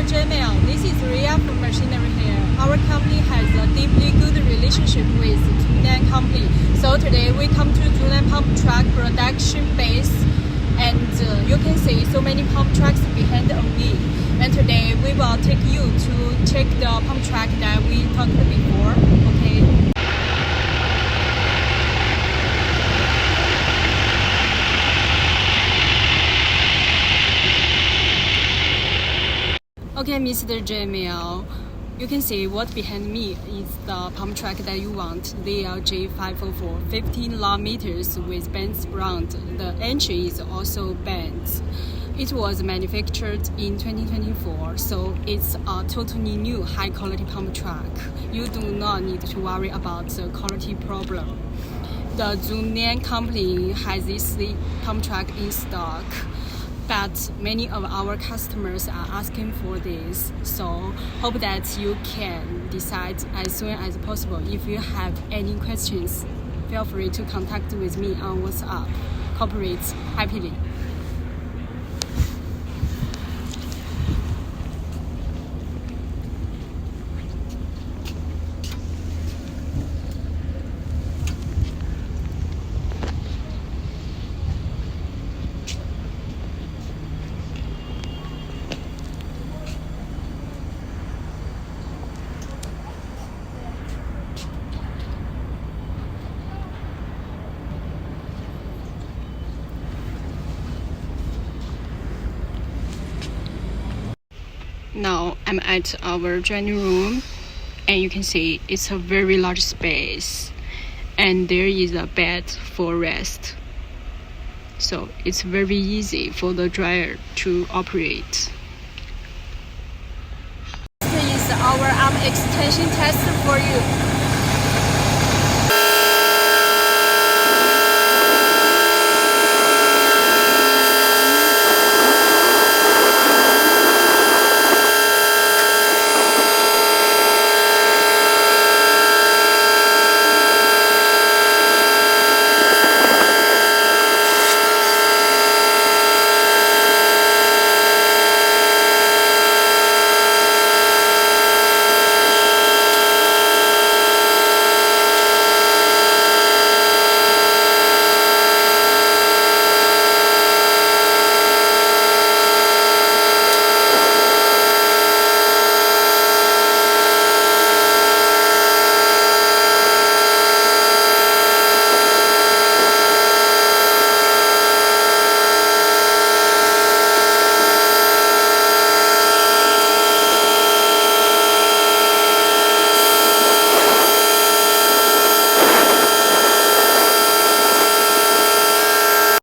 Mr. Jamil, this is Ria from Machinery here. Our company has a deeply good relationship with ZOOMLION company. So today we come to ZOOMLION pump truck production base, and you can see so many pump trucks behind on me. And today we will take you to check the pump truck that we talked before. Okay. Okay, Mr. Jamil, you can see what behind me is the pump truck that you want, the LG504, 15 long meters with Benz brand. The engine is also Benz. It was manufactured in 2024, so it's a totally new high-quality pump truck. You do not need to worry about the quality problem. The ZOOMLION company has this pump truck in stock, but many of our customers are asking for this, so hope that you can decide as soon as possible. If you have any questions, feel free to contact with me on WhatsApp. Cooperate happily. Now I'm at our training room, and you can see it's a very large space, and there is a bed for rest. So it's very easy for the dryer to operate. This is our arm extension test for you.